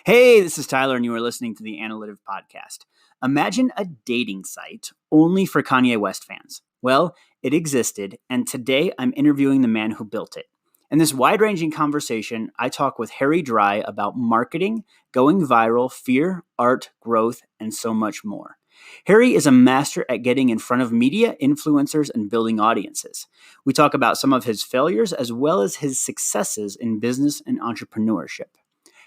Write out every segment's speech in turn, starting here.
Hey, this is Tyler, and you are listening to the Analytive podcast. Imagine a dating site only for Kanye West fans. Well, it existed, and today I'm interviewing the man who built it. In this wide-ranging conversation, I talk with Harry Dry about marketing, going viral, fear, art, growth, and so much more. Harry is a master at getting in front of media, influencers, and building audiences. We talk about some of his failures as well as his successes in business and entrepreneurship.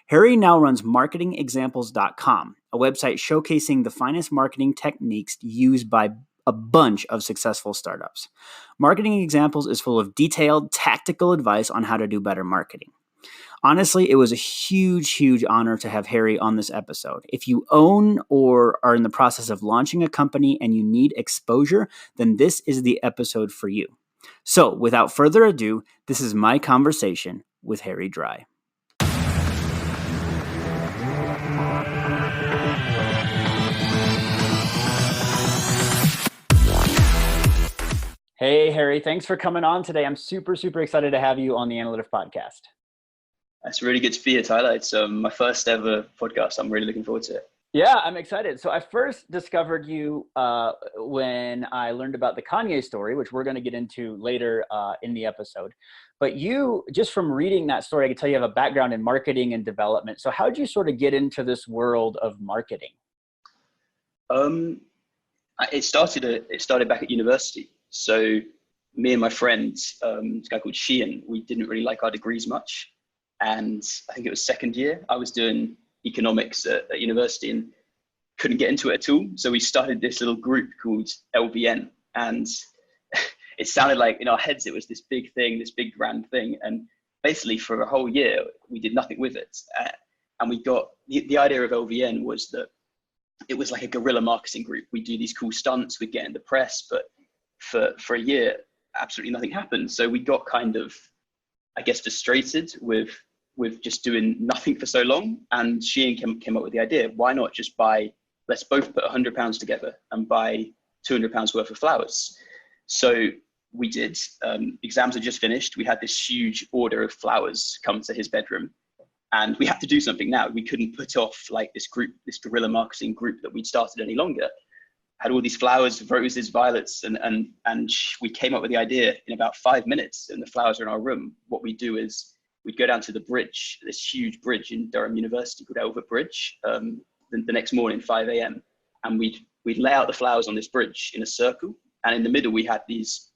Harry now runs marketingexamples.Com, a website showcasing the finest marketing techniques used by a bunch of successful startups. Marketing Examples is full of detailed, tactical advice on how to do better marketing. Honestly, it was a huge honor to have Harry on this episode. If you own or are in the process of launching a company and you need exposure, then this is the episode for you. So, without further ado, this is my conversation with Harry Dry. Hey, Harry, thanks for coming on today. I'm super excited to have you on the Analytive podcast. It's really good to be here, Tyler. It's my first ever podcast. I'm really looking forward to it. Yeah, I'm excited. So I first discovered you when I learned about the Kanye story, which we're going to get into later in the episode. But you, just from reading that story, I can tell you have a background in marketing and development. So how did you sort of get into this world of marketing? It started back at university. So me and my friends, this guy called Sheehan, we didn't really like our degrees much. And I think it was second year, I was doing economics at university and couldn't get into it at all. So we started this little group called LVN. And it sounded like in our heads, it was this big thing, this big grand thing. And basically for a whole year, we did nothing with it. And we got, the idea of LVN was that it was like a guerrilla marketing group. We'd do these cool stunts, we'd get in the press, but for a year, absolutely nothing happened. So we got kind of, I guess, frustrated with just doing nothing for so long. And Sheehan came up with the idea, why not just let's both put £100 together and buy £200 worth of flowers. So we did. Exams had just finished. We had this huge order of flowers come to his bedroom. And we had to do something now. We couldn't put off like this guerrilla marketing group that we'd started any longer. Had all these flowers, roses, violets, and we came up with the idea in about 5 minutes, and the flowers are in our room. What we do is we'd go down to the bridge, this huge bridge in Durham University called Elva Bridge, the next morning, 5 a.m. And we'd lay out the flowers on this bridge in a circle. And in the middle, we had these,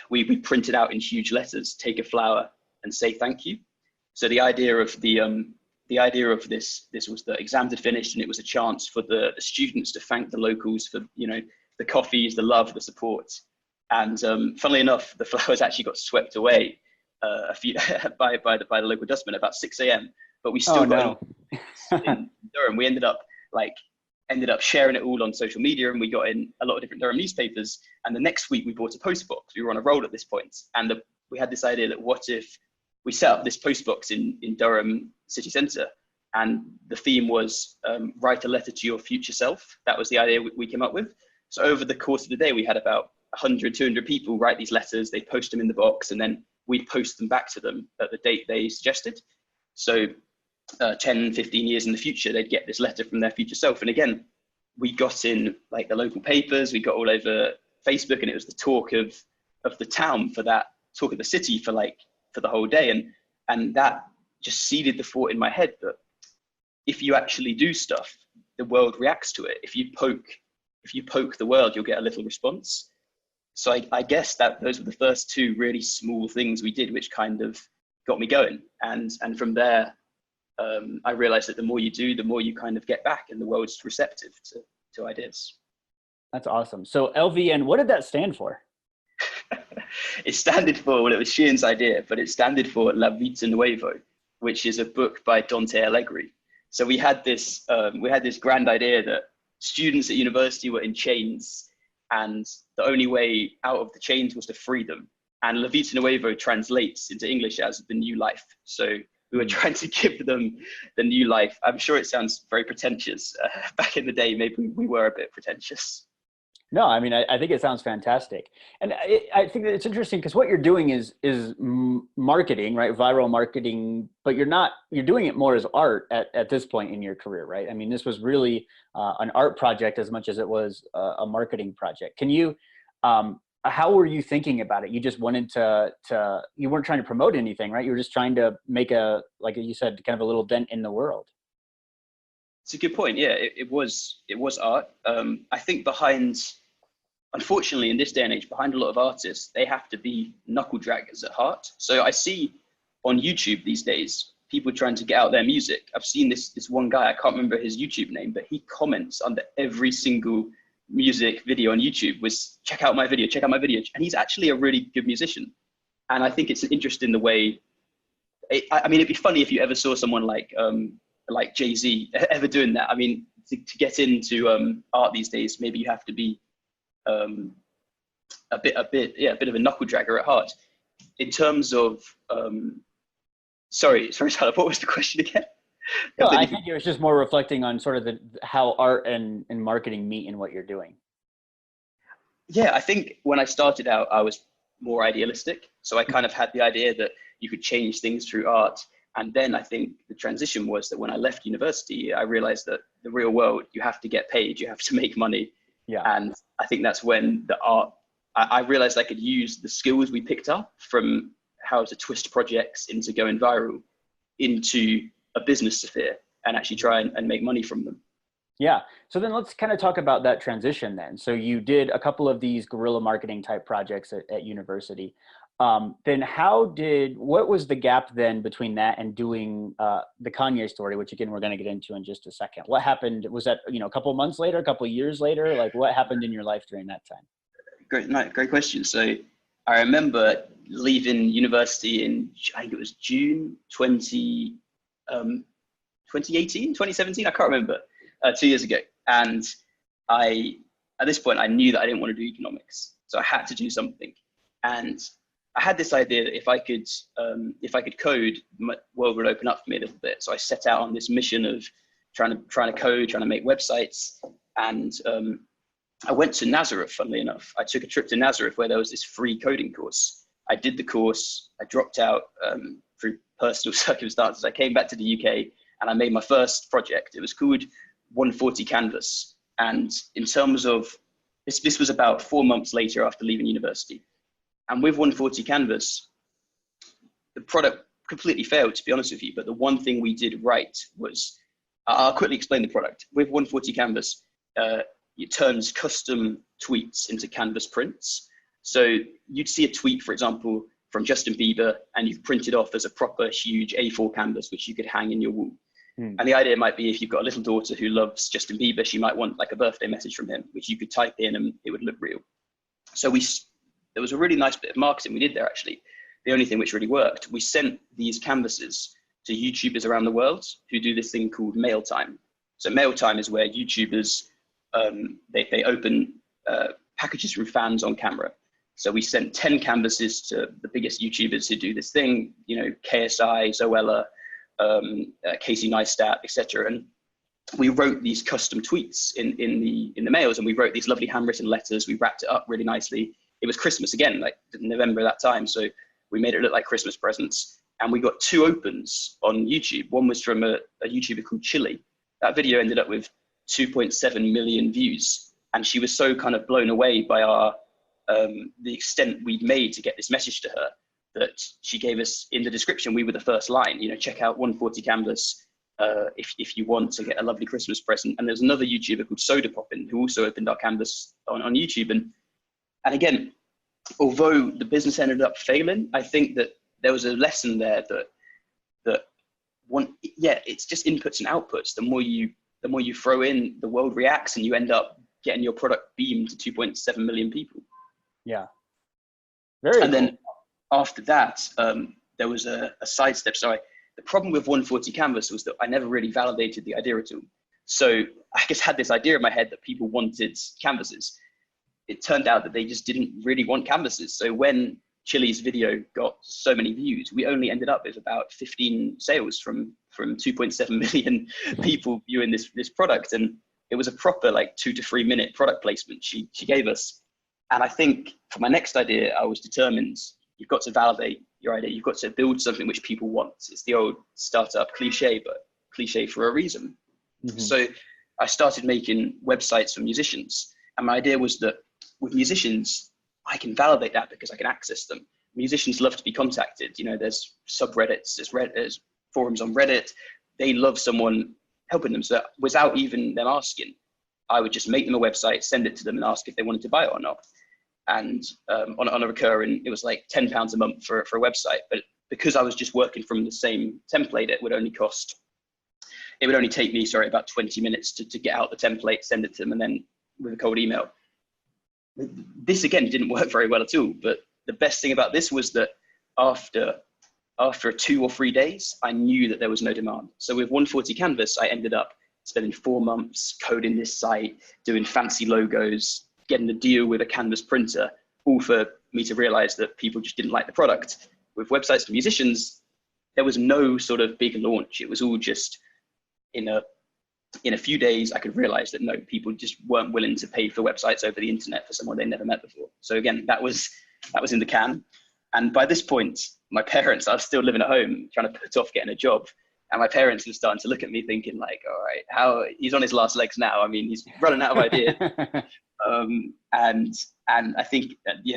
we printed out in huge letters, take a flower and say thank you. So the idea of this was that exams had finished and it was a chance for the students to thank the locals for, the coffees, the love, the support. And funnily enough, the flowers actually got swept away by the local dustman about 6 a.m. But we still got in Durham. We ended up sharing it all on social media, and we got in a lot of different Durham newspapers. And the next week we bought a post box. We were on a roll at this point, and we had this idea that what if we set up this post box in Durham city centre, and the theme was write a letter to your future self. That was the idea we came up with. So over the course of the day, we had about 100, 200 people write these letters. They'd post them in the box, and then we'd post them back to them at the date they suggested. So 10, 15 years in the future, they'd get this letter from their future self. And again, we got in like the local papers, we got all over Facebook, and it was the talk of the town for that, talk of the city for the whole day. And that just seeded the thought in my head that if you actually do stuff, the world reacts to it. If you poke the world, you'll get a little response. So I guess that those were the first two really small things we did, which kind of got me going. And from there, I realized that the more you do, the more you kind of get back, and the world's receptive to ideas. That's awesome. So LVN, what did that stand for? It standed for, well, it was Sheehan's idea, but it standed for La Vita Nuevo, which is a book by Dante Alighieri. So we had this grand idea that students at university were in chains, and the only way out of the chains was to free them. And La Vita Nuevo translates into English as the new life. So we were trying to give them the new life. I'm sure it sounds very pretentious. Back in the day, maybe we were a bit pretentious. No, I mean, I think it sounds fantastic, and I think that it's interesting because what you're doing is marketing, right? Viral marketing, but you're doing it more as art at this point in your career, right? I mean, this was really an art project as much as it was a marketing project. Can you, how were you thinking about it? You just wanted to you weren't trying to promote anything, right? You were just trying to make like you said, kind of a little dent in the world. It's a good point. Yeah, it was art. I think unfortunately, in this day and age, behind a lot of artists, they have to be knuckle draggers at heart. So I see on YouTube these days people trying to get out their music. I've seen this one guy, I can't remember his YouTube name, but he comments under every single music video on YouTube was check out my video, and he's actually a really good musician. And I think it's interesting the way. I mean, it'd be funny if you ever saw someone like Jay-Z ever doing that. I mean, to get into art these days, maybe you have to be a bit of a knuckle dragger at heart. In terms of, sorry, Tyler, what was the question again? No, I think it was just more reflecting on sort of how art and marketing meet in what you're doing. Yeah, I think when I started out, I was more idealistic. So I kind of had the idea that you could change things through art. And then I think the transition was that when I left university, I realized that the real world, you have to get paid, you have to make money. Yeah. And I think that's when the art, I realized I could use the skills we picked up from how to twist projects into going viral into a business sphere and actually try and make money from them. Yeah. So then let's kind of talk about that transition then. So you did a couple of these guerrilla marketing type projects at university. Then what was the gap then between that and doing the Kanye story, which again, we're going to get into in just a second. What happened? Was that, a couple of months later, a couple of years later? Like what happened in your life during that time? Great question. So I remember leaving university in, I think it was June 2018, 2017, I can't remember, 2 years ago. And at this point, I knew that I didn't want to do economics. So I had to do something. And I had this idea that if I could code, the world would open up for me a little bit. So I set out on this mission of trying to code, trying to make websites. And I went to Nazareth, funnily enough. I took a trip to Nazareth where there was this free coding course. I did the course, I dropped out through personal circumstances. I came back to the UK and I made my first project. It was called 140 Canvas. And in terms of, this was about 4 months later after leaving university. And with 140 Canvas, the product completely failed, to be honest with you. But the one thing we did right was, I'll quickly explain the product. With 140 Canvas, it turns custom tweets into canvas prints. So you'd see a tweet, for example, from Justin Bieber, and you print it off as a proper huge A4 canvas, which you could hang in your wall. And the idea might be if you've got a little daughter who loves Justin Bieber, she might want like a birthday message from him, which you could type in and it would look real. So there was a really nice bit of marketing we did there, actually. The only thing which really worked, we sent these canvases to YouTubers around the world who do this thing called mail time. So mail time is where YouTubers, they open packages from fans on camera. So we sent 10 canvases to the biggest YouTubers who do this thing, KSI, Zoella, Casey Neistat, etc. And we wrote these custom tweets in the mails, and we wrote these lovely handwritten letters. We wrapped it up really nicely. It was Christmas again, like November that time. So we made it look like Christmas presents. And we got 2 opens on YouTube. One was from a YouTuber called Chili. That video ended up with 2.7 million views. And she was so kind of blown away by the extent we'd made to get this message to her that she gave us in the description, we were the first line, check out 140 Canvas if you want to get a lovely Christmas present. And there's another YouTuber called Soda Poppin who also opened our canvas on YouTube. And again, although the business ended up failing, I think that there was a lesson there it's just inputs and outputs. The more you throw in, the world reacts, and you end up getting your product beamed to 2.7 million people. Yeah. Very and cool. Then after that, there was a sidestep. So the problem with 140 Canvas was that I never really validated the idea at all. So I just had this idea in my head that people wanted canvases. It turned out that they just didn't really want canvases. So when Chili's video got so many views, we only ended up with about 15 sales from 2.7 million people viewing this product. And it was a proper like 2 to 3 minute product placement she gave us. And I think for my next idea, I was determined, you've got to validate your idea. You've got to build something which people want. It's the old startup cliche, but cliche for a reason. Mm-hmm. So I started making websites for musicians. And my idea was that with musicians, I can validate that because I can access them. Musicians love to be contacted. You know, there's subreddits, there's forums on Reddit. They love someone helping them. So without even them asking, I would just make them a website, send it to them and ask if they wanted to buy it or not. And on a recurring, it was like £10 a month for a website. But because I was just working from the same template, it would only take me, about 20 minutes to get out the template, send it to them, and then with a cold email. This again didn't work very well at all. But the best thing about this was that after 2 or 3 days, I knew that there was no demand. So with 140 Canvas, I ended up spending 4 months coding this site, doing fancy logos, getting a deal with a Canvas printer, all for me to realize that people just didn't like the product. With websites for musicians, there was no sort of big launch. It was all just in a few days, I could realize that no, people just weren't willing to pay for websites over the internet for someone they never met before. So again, that was in the can. And by this point, my parents, I was still living at home, trying to put off getting a job. And my parents were starting to look at me thinking like, all right, he's on his last legs now. I mean, he's running out of ideas. And I think,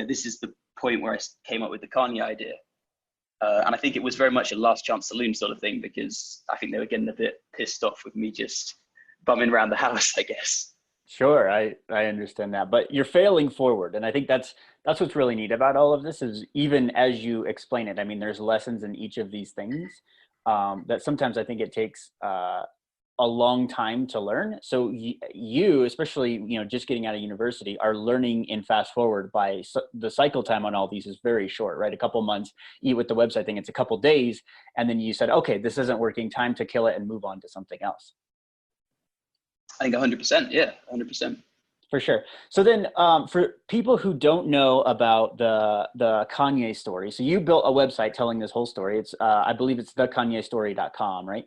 this is the point where I came up with the Kanye idea. And I think it was very much a last chance saloon sort of thing, because I think they were getting a bit pissed off with me just bumming around the house, I guess. Sure, I understand that, but you're failing forward, and I think that's what's really neat about all of this is even as you explain it. I mean, there's lessons in each of these things that sometimes I think it takes a long time to learn. So you, especially just getting out of university, are learning in fast forward by the cycle time on all these is very short, right? A couple months. With the website thing, it's a couple days, and then you said, okay, this isn't working. Time to kill it and move on to something else. I think 100%. Yeah, 100%. For sure. So then for people who don't know about the Kanye story, so you built a website telling this whole story. It's I believe it's thekanyestory.com, right?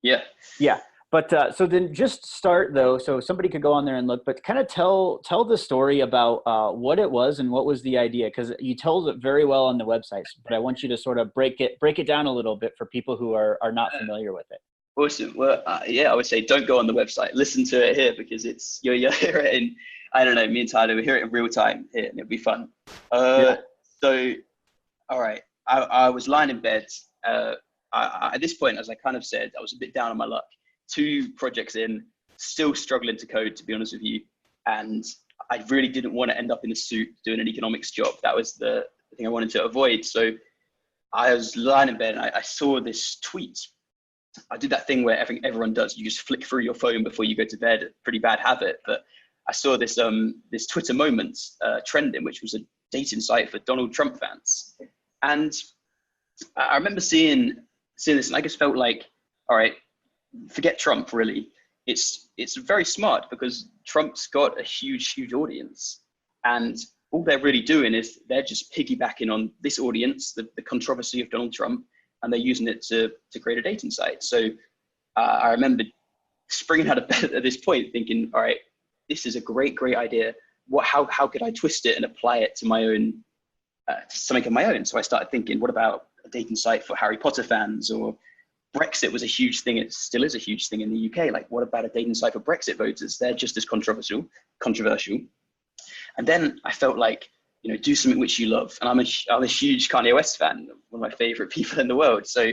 Yeah. Yeah. But so then just start though. So somebody could go on there and look, but kind of tell the story about what it was and what was the idea, because you told it very well on the website, but I want you to sort of break it down a little bit for people who are not familiar with it. Awesome. Well, I would say don't go on the website. Listen to it here, because it's you'll hear it in, I don't know, me and Tyler, we hear it in real time here, and it'll be fun. So, all right, I was lying in bed. At this point, as I kind of said, I was a bit down on my luck. 2 projects in, still struggling to code, to be honest with you. And I really didn't want to end up in a suit doing an economics job. That was the thing I wanted to avoid. So I was lying in bed and I saw this tweet. I did that thing where everyone does. You just flick through your phone before you go to bed. Pretty bad habit. But I saw this Twitter moment trending, which was a dating site for Donald Trump fans. And I remember seeing this, and I just felt like, all right, forget Trump, really. It's very smart, because Trump's got a huge audience. And all they're really doing is they're just piggybacking on this audience, the controversy of Donald Trump, and they're using it to create a dating site. So I remember springing out of bed at this point thinking, all right, this is a great idea. How could I twist it and apply it to my own, something of my own? So I started thinking, what about a dating site for Harry Potter fans? Or Brexit was a huge thing. It still is a huge thing in the UK. Like, what about a dating site for Brexit voters? They're just as controversial. And then I felt like, do something which you love. And I'm a huge Kanye West fan, one of my favorite people in the world. So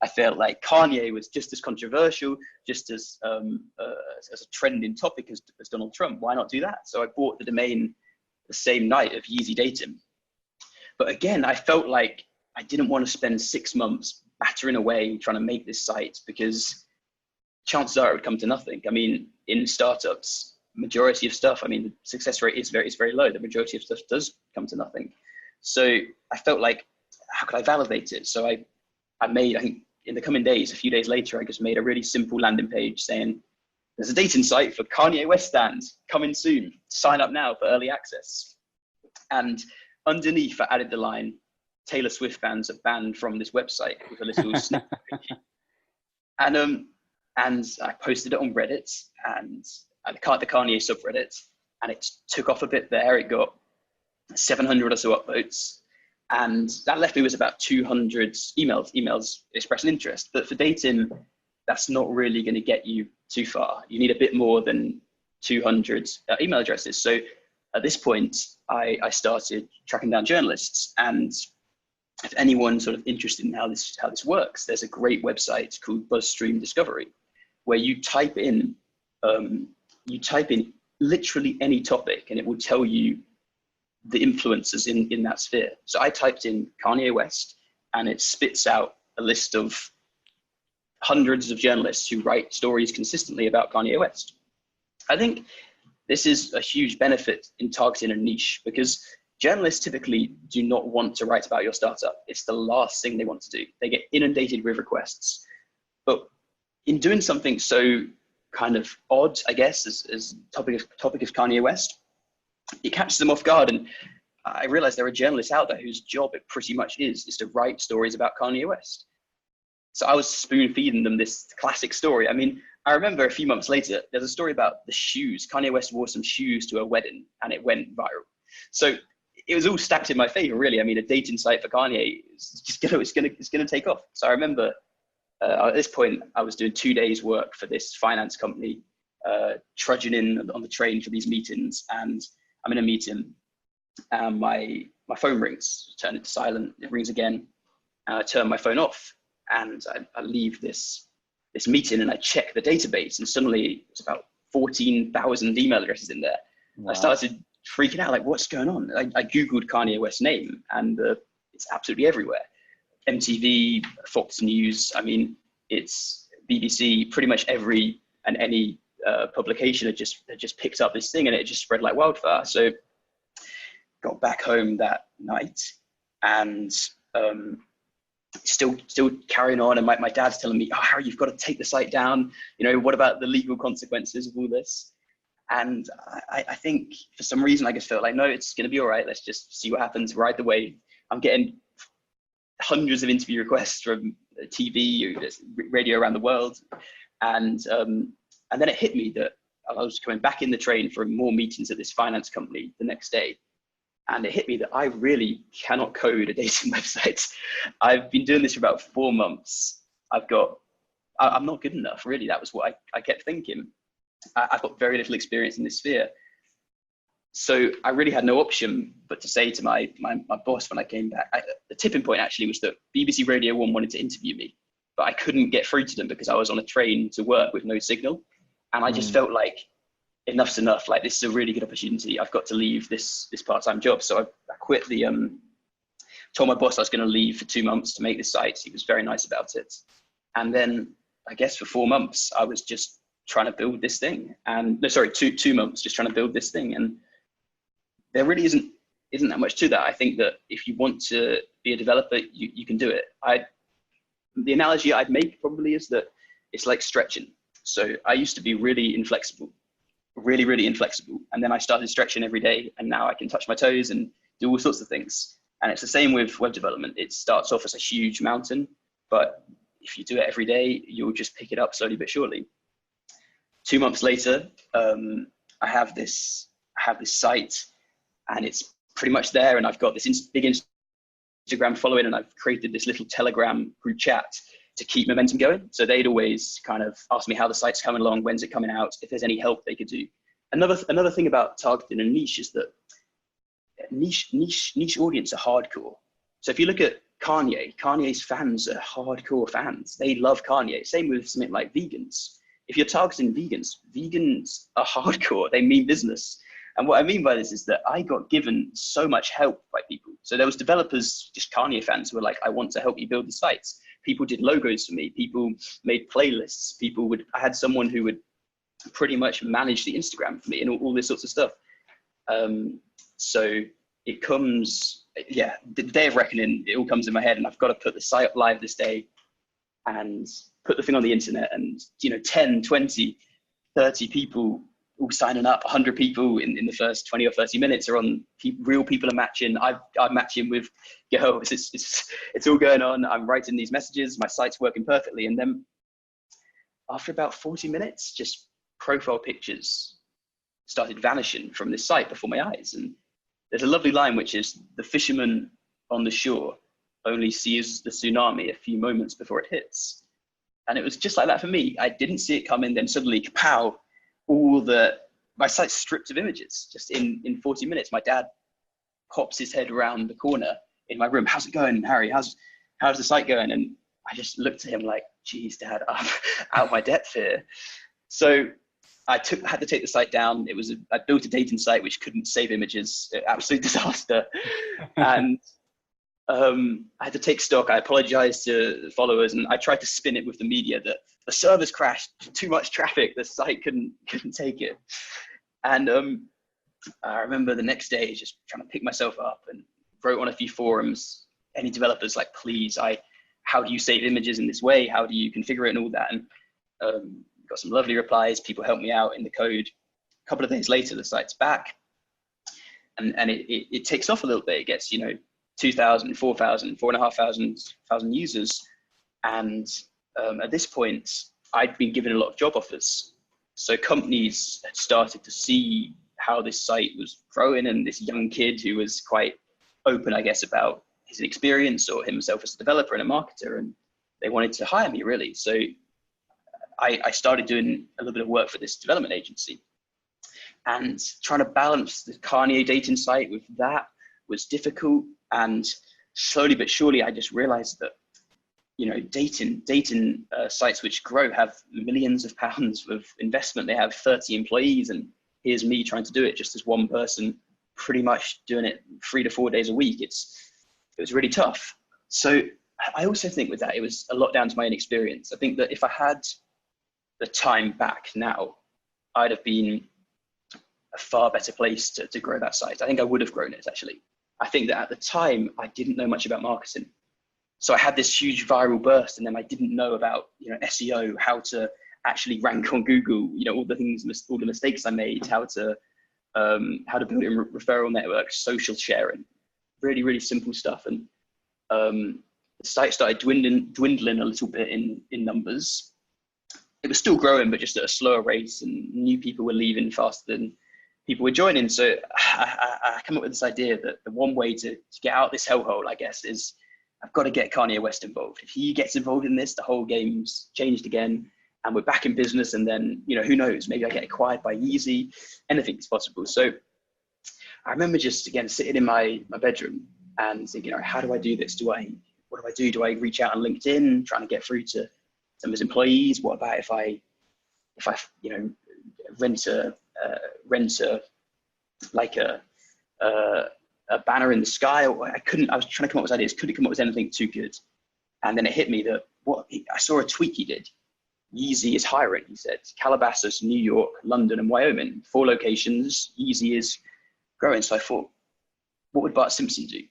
I felt like Kanye was just as controversial, just as a trending topic as Donald Trump. Why not do that? So I bought the domain the same night of Yeezy Dating. But again, I felt like I didn't want to spend 6 months battering away trying to make this site, because chances are it would come to nothing. I mean, in startups, majority of stuff, I mean, the success rate is very low. The majority of stuff does come to nothing. So I felt like, how could I validate it? So I made, I think in the coming days, a few days later, I just made a really simple landing page saying, there's a dating site for Kanye West fans coming soon. Sign up now for early access. And underneath, I added the line, Taylor Swift fans are banned from this website, with a little snap. And And I posted it on Reddit and the Kanye subreddit, and it took off a bit there. It got 700 or so upvotes, and that left me with about 200 emails expressing interest. But for dating, that's not really going to get you too far. You need a bit more than 200 email addresses. So at this point, I started tracking down journalists. And if anyone's sort of interested in how this works, there's a great website called BuzzStream Discovery, where you type in literally any topic, and it will tell you the influencers in that sphere. So I typed in Kanye West, and it spits out a list of hundreds of journalists who write stories consistently about Kanye West. I think this is a huge benefit in targeting a niche, because journalists typically do not want to write about your startup. It's the last thing they want to do. They get inundated with requests. But in doing something so kind of odd, I guess, as topic of Kanye West, it catches them off guard. And I realized there are journalists out there whose job it pretty much is to write stories about Kanye West. So I was spoon feeding them this classic story. I mean, I remember a few months later, there's a story about the shoes. Kanye West wore some shoes to a wedding and it went viral. So it was all stacked in my favor, really. I mean, a dating site for Kanye it's gonna take off. So I remember at this point, I was doing 2 days work for this finance company, trudging in on the train for these meetings, and I'm in a meeting, and my phone rings. Turn it to silent. It rings again, and I turn my phone off, and I leave this meeting, and I check the database, and suddenly it's about 14,000 email addresses in there. Wow. I started freaking out, like, what's going on? I Googled Kanye West's name, and it's absolutely everywhere. MTV, Fox News, I mean, it's BBC, pretty much every and any publication had just picked up this thing, and it just spread like wildfire. So got back home that night, and still carrying on. And my dad's telling me, "Oh, Harry, you've got to take the site down. You know, what about the legal consequences of all this?" And I think for some reason I just felt like, no, it's going to be all right. Let's just see what happens. Ride the wave. I'm getting hundreds of interview requests from TV, radio around the world, and then it hit me that I was coming back in the train for more meetings at this finance company the next day, and it hit me that I really cannot code a dating website. I've been doing this for about 4 months. I'm not good enough, really. That was what I kept thinking. I've got very little experience in this sphere. So I really had no option but to say to my boss when I came back, the tipping point actually was that BBC Radio 1 wanted to interview me, but I couldn't get through to them because I was on a train to work with no signal. And I just felt like enough's enough. Like, this is a really good opportunity. I've got to leave this part-time job. So I quit told my boss I was going to leave for 2 months to make this site. He was very nice about it. And then I guess for 4 months, I was just trying to build this thing. And no, sorry, 2 months, just trying to build this thing. And there really isn't that much to that. I think that if you want to be a developer, you can do it. The analogy I'd make probably is that it's like stretching. So I used to be really inflexible. And then I started stretching every day, and now I can touch my toes and do all sorts of things. And it's the same with web development. It starts off as a huge mountain, but if you do it every day, you'll just pick it up slowly but surely. 2 months later, I have this site, and it's pretty much there. And I've got this big Instagram following, and I've created this little Telegram group chat to keep momentum going. So they'd always kind of ask me how the site's coming along, when's it coming out, if there's any help they could do. Another thing about targeting a niche is that niche audience are hardcore. So if you look at Kanye's fans are hardcore fans. They love Kanye. Same with something like vegans. If you're targeting vegans are hardcore. They mean business. And what I mean by this is that I got given so much help by people. So there was developers, just Kanye fans, who were like, I want to help you build the sites. People did logos for me. People made playlists. I had someone who would pretty much manage the Instagram for me and all this sorts of stuff. So it comes, the day of reckoning, it all comes in my head, and I've got to put the site up live this day and put the thing on the internet, and 10, 20, 30 people all signing up, 100 people in the first 20 or 30 minutes are on, real people are matching. I'm matching with girls. It's all going on. I'm writing these messages. My site's working perfectly. And then after about 40 minutes, just profile pictures started vanishing from this site before my eyes. And there's a lovely line, which is, the fisherman on the shore only sees the tsunami a few moments before it hits. And it was just like that for me. I didn't see it coming. Then suddenly, kapow, my site's stripped of images. Just in 40 minutes, my dad pops his head around the corner in my room. "How's it going, Harry? How's the site going?" And I just looked at him like, "Geez, Dad, I'm out of my depth here." So I had to take the site down. I built a dating site which couldn't save images. Absolute disaster. And I had to take stock. I apologized to the followers, and I tried to spin it with the media that the servers crashed, too much traffic, the site couldn't take it. And I remember the next day just trying to pick myself up and wrote on a few forums, any developers, like, please, how do you save images in this way? How do you configure it and all that? And got some lovely replies. People helped me out in the code. A couple of days later, the site's back, and it takes off a little bit. It gets, 2,000, 4,000, 4,500 users. And at this point, I'd been given a lot of job offers. So companies had started to see how this site was growing, and this young kid who was quite open, I guess, about his experience or himself as a developer and a marketer, and they wanted to hire me, really. So I started doing a little bit of work for this development agency, and trying to balance the Kanye dating site with that was difficult. And slowly but surely, I just realized that, dating sites which grow have millions of pounds of investment. They have 30 employees, and here's me trying to do it just as one person, pretty much doing it 3 to 4 days a week. It was really tough. So I also think with that, it was a lot down to my inexperience. I think that if I had the time back now, I'd have been a far better place to grow that site. I think I would have grown it, actually. I think that at the time, I didn't know much about marketing. So I had this huge viral burst, and then I didn't know about, SEO, how to actually rank on Google, all the mistakes I made, how to build in referral networks, social sharing, really, really simple stuff. And the site started dwindling a little bit in numbers. It was still growing, but just at a slower rate, and new people were leaving faster than people were joining. So I come up with this idea that the one way to get out this hellhole, I guess, is I've got to get Kanye West involved. If he gets involved in this, the whole game's changed again, and we're back in business. And then, who knows, maybe I get acquired by Yeezy. Anything's possible. So I remember just, again, sitting in my bedroom and thinking, how do I do this? What do I do? Do I reach out on LinkedIn, trying to get through to some of his employees? What about if I rent a banner in the sky? I was trying to come up with ideas, couldn't come up with anything too good. And then it hit me that I saw a tweet he did. Yeezy is hiring, he said. Calabasas, New York, London, and Wyoming. 4 locations. Yeezy is growing. So I thought, what would Bart Simpson do?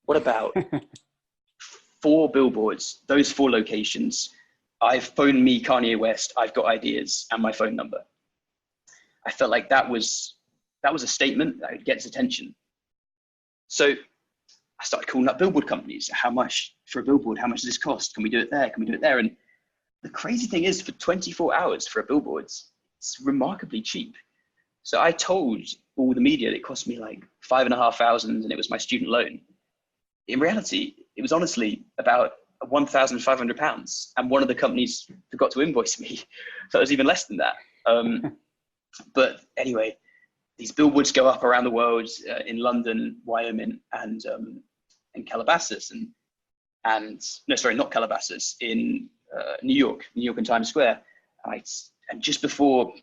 What about 4 billboards, those 4 locations? I've phoned me, Kanye West, I've got ideas, and my phone number. I felt like that was a statement that would get his attention. So I started calling up billboard companies. How much for a billboard? How much does this cost? Can we do it there? Can we do it there? And the crazy thing is, for 24 hours for a billboard, it's remarkably cheap. So I told all the media that it cost me like $5,500, and it was my student loan. In reality, it was honestly about £1,500, and one of the companies forgot to invoice me, so it was even less than that. But anyway, these billboards go up around the world, in London, Wyoming, and Calabasas, and no, sorry, not Calabasas, in New York and Times Square. And just before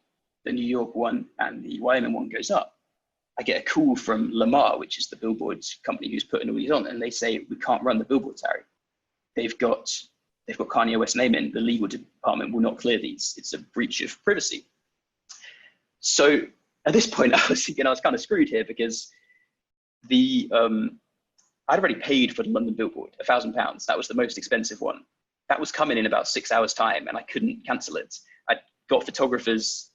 the New York one and the Wyoming one goes up, I get a call from Lamar, which is the billboard company who's putting all these on, and they say, we can't run the billboards, Harry. They've got Kanye West's name in. The legal department will not clear these. It's a breach of privacy. So at this point, I was thinking I was kind of screwed here, because I'd already paid for the London billboard, £1,000. That was the most expensive one. That was coming in about 6 hours time, and I couldn't cancel it. I'd got photographers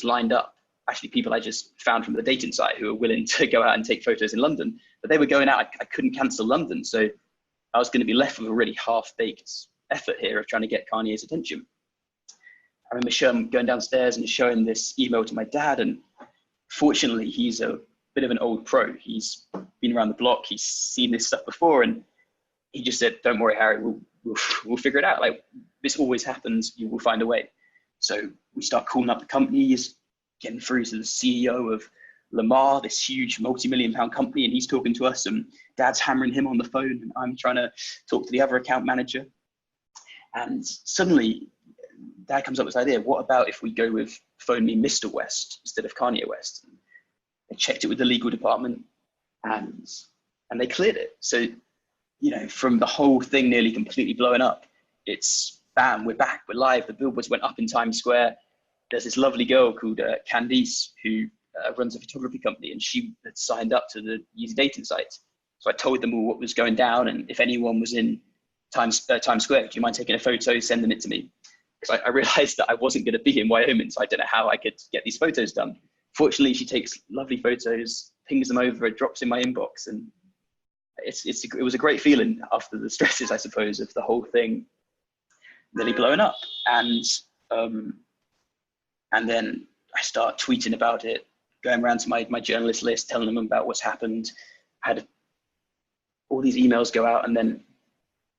lined up. Actually, people I just found from the dating site who were willing to go out and take photos in London, but they were going out. I couldn't cancel London. So I was going to be left with a really half-baked effort here of trying to get Kanye's attention. I remember going downstairs and showing this email to my dad. And fortunately, he's a bit of an old pro. He's been around the block. He's seen this stuff before. And he just said, "Don't worry, Harry, we'll figure it out. Like, this always happens. You will find a way." So we start calling up the companies, getting through to the CEO of Lamar, this huge multi-million-pound company, and he's talking to us, and Dad's hammering him on the phone, and I'm trying to talk to the other account manager. And suddenly, Dad comes up with this idea: what about if we go with "Phone Me Mr. West" instead of Kanye West? And they checked it with the legal department, and they cleared it. So, from the whole thing nearly completely blowing up, it's bam, we're back, we're live. The billboards went up in Times Square. There's this lovely girl called Candice who runs a photography company, and she had signed up to the Yeezy dating site. So I told them all what was going down, and if anyone was in Times Square, do you mind taking a photo, sending it to me? Because I realized that I wasn't going to be in Wyoming, so I don't know how I could get these photos done. Fortunately, she takes lovely photos, pings them over, it drops in my inbox, and it was a great feeling after the stresses, I suppose, of the whole thing nearly blowing up. And then I start tweeting about it, going around to my journalist list, telling them about what's happened. I had all these emails go out, and then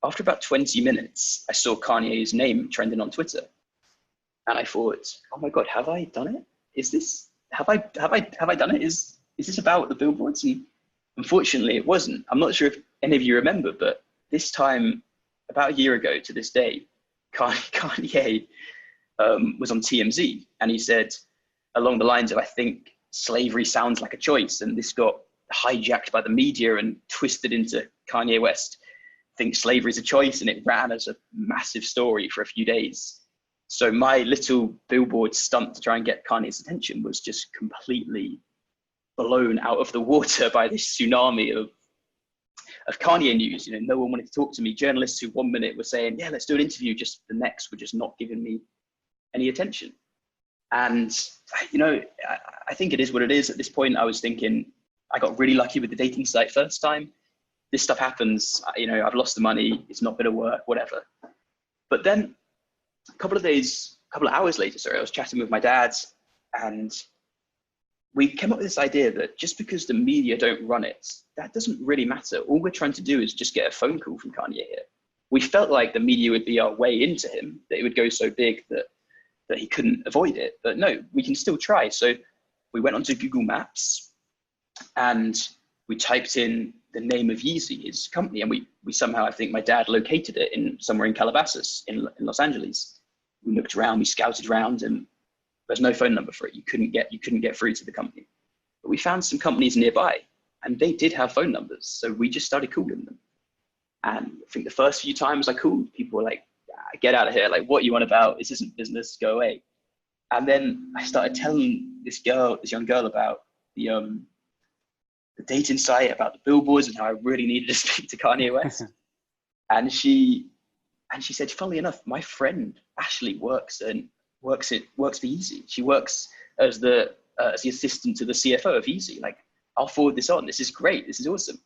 after about 20 minutes, I saw Kanye's name trending on Twitter, and I thought, "Oh my God, have I done it? Have I done it? Is this about the billboards?" And unfortunately, it wasn't. I'm not sure if any of you remember, but this time, about a year ago to this day, Kanye was on TMZ, and he said along the lines of, "I think slavery sounds like a choice," and this got hijacked by the media and twisted into Kanye West thinks slavery is a choice, and it ran as a massive story for a few days. So my little billboard stunt to try and get Kanye's attention was just completely blown out of the water by this tsunami of Kanye news. No one wanted to talk to me. Journalists who 1 minute were saying, "Yeah, let's do an interview," just the next were just not giving me any attention. And I think it is what it is. At this point, I was thinking, I got really lucky with the dating site first time. This stuff happens, I've lost the money, it's not going to work, whatever. But then a couple of hours later, I was chatting with my dad, and we came up with this idea that just because the media don't run it, that doesn't really matter. All we're trying to do is just get a phone call from Kanye here. We felt like the media would be our way into him, that it would go so big that he couldn't avoid it. But no, we can still try. So we went onto Google Maps, and we typed in the name of Yeezy, his company, and we somehow, I think my dad located it somewhere in Calabasas in Los Angeles. We looked around, we scouted around, and there's no phone number for it. You couldn't get through to the company. But we found some companies nearby, and they did have phone numbers. So we just started calling them. And I think the first few times I called, people were like, "Get out of here. Like, what are you on about? This isn't business, go away." And then I started telling this young girl about the dating site, about the billboards, and how I really needed to speak to Kanye West. And she said, "Funnily enough, my friend Ashley works for Yeezy. She works as the assistant to the CFO of Yeezy. Like, I'll forward this on. This is great. This is awesome."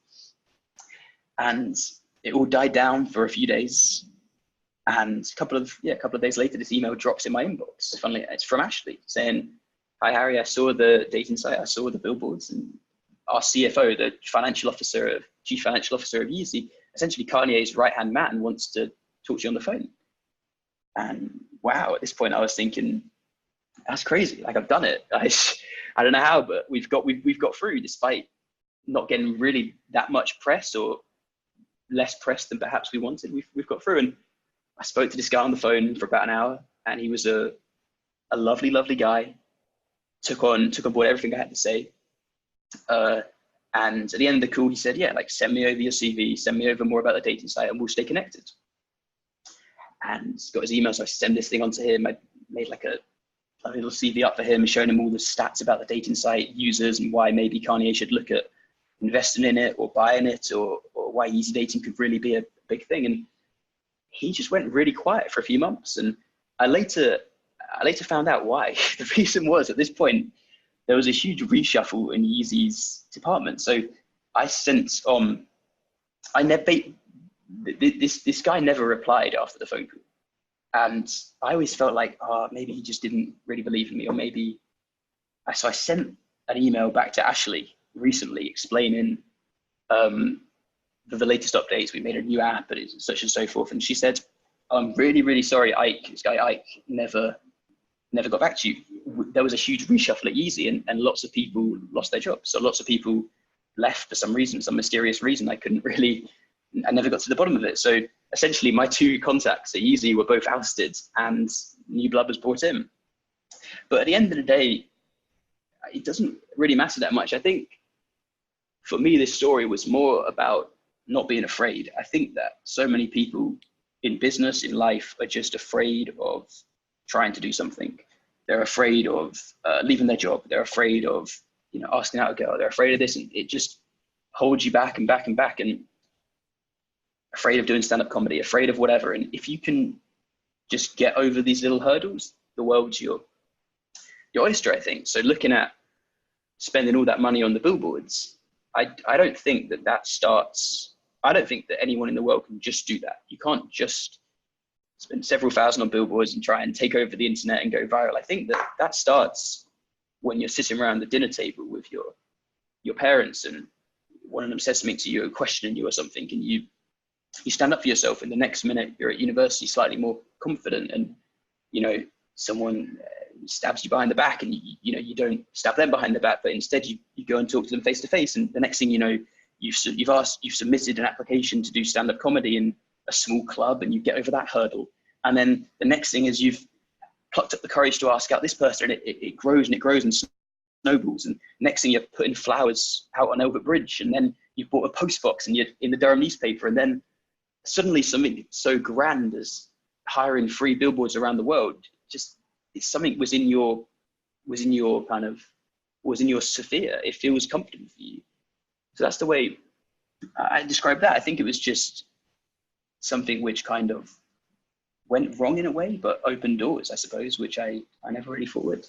And it all died down for a few days. And a couple of days later, this email drops in my inbox. Funnily, it's from Ashley saying, "Hi Harry, I saw the dating site. I saw the billboards, and our CFO, the chief financial officer of Yeezy, essentially Kanye's right-hand man, wants to talk to you on the phone." And wow, at this point I was thinking, that's crazy. Like, I've done it. I don't know how, but we've got through despite not getting really that much press, or less press than perhaps we wanted. We've got through. And I spoke to this guy on the phone for about an hour, and he was a lovely, lovely guy. Took on board everything I had to say. And at the end of the call, he said, "Yeah, like, send me over your CV, send me over more about the dating site, and we'll stay connected." And got his email, so I sent this thing onto him. I made like a little CV up for him, showing him all the stats about the dating site, users, and why maybe Kanye should look at investing in it or buying it, or why easy dating could really be a big thing. And he just went really quiet for a few months. And I later found out why. The reason was, at this point, there was a huge reshuffle in Yeezy's department. So I sent this guy never replied after the phone call. And I always felt like, oh, maybe he just didn't really believe in me, or maybe. So I sent an email back to Ashley recently explaining the latest updates. We made a new app, and it's such and so forth. And she said, I'm really, really sorry, Ike, this guy Ike, never got back to you. There was a huge reshuffle at Yeezy, and lots of people lost their jobs. So lots of people left for some reason, some mysterious reason. I never got to the bottom of it. So essentially my two contacts at Yeezy were both ousted and new blood was brought in. But at the end of the day, it doesn't really matter that much. I think for me, this story was more about not being afraid. I think that so many people in business, in life, are just afraid of trying to do something. They're afraid of leaving their job. They're afraid of, asking out a girl. They're afraid of this, and it just holds you back and back and back, and afraid of doing stand-up comedy, afraid of whatever. And if you can just get over these little hurdles, the world's your oyster, I think. So looking at spending all that money on the billboards, I don't think I don't think that anyone in the world can just do that. You can't just spend several thousand on billboards and try and take over the internet and go viral. I think that starts when you're sitting around the dinner table with your parents, and one of them says something to you, questioning you or something, and you stand up for yourself, and the next minute you're at university slightly more confident, and someone stabs you behind the back, and you don't stab them behind the back, but instead you go and talk to them face to face, and the next thing you know, you've submitted an application to do stand-up comedy in a small club, and you get over that hurdle. And then the next thing is you've plucked up the courage to ask out this person, and it grows and it grows and snowballs, and next thing you're putting flowers out on Albert Bridge, and then you've bought a post box and you're in the Durham newspaper, and then suddenly something so grand as hiring 3 billboards around the world, just it's something was in your sphere. It feels comfortable for you. So that's the way I describe that. I think it was just something which kind of went wrong in a way, but opened doors, I suppose, which I never really thought would.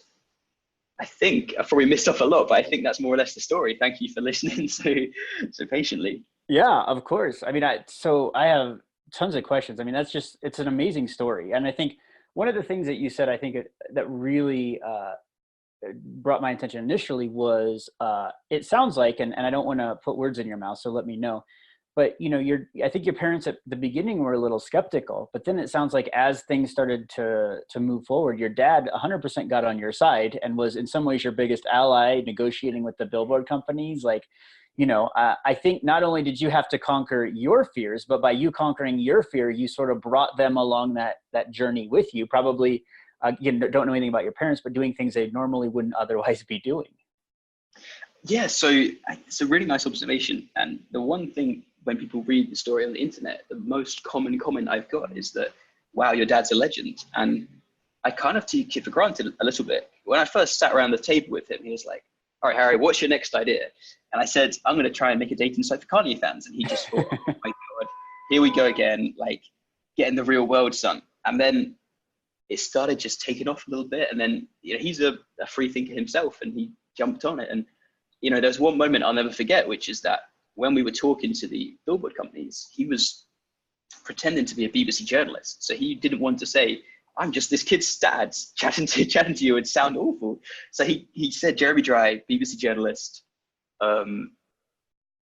I think I've probably missed off a lot, but I think that's more or less the story. Thank you for listening so patiently. Yeah, of course. I mean, so I have tons of questions. I mean, it's an amazing story. And I think one of the things that you said, I think that really brought my attention initially was, it sounds like, and I don't want to put words in your mouth, so let me know, but I think your parents at the beginning were a little skeptical, but then it sounds like as things started to move forward, your dad 100% got on your side and was in some ways your biggest ally, negotiating with the billboard companies. Like, I think not only did you have to conquer your fears, but by you conquering your fear, you sort of brought them along that journey with you. Probably, don't know anything about your parents, but doing things they normally wouldn't otherwise be doing. Yeah, so it's a really nice observation. And the one thing when people read the story on the internet, the most common comment I've got is that, wow, your dad's a legend. And I kind of took it for granted a little bit. When I first sat around the table with him, he was like, all right, Harry, what's your next idea? And I said, I'm going to try and make a dating site for Kanye fans. And he just thought, oh my God, here we go again, like get in the real world, son. And then it started just taking off a little bit. And then, he's a free thinker himself, and he jumped on it. And, there's one moment I'll never forget, which is that when we were talking to the billboard companies, he was pretending to be a BBC journalist. So he didn't want to say, I'm just this kid's dad chatting to you. It'd sound awful. So he said Jeremy Dry, BBC journalist. And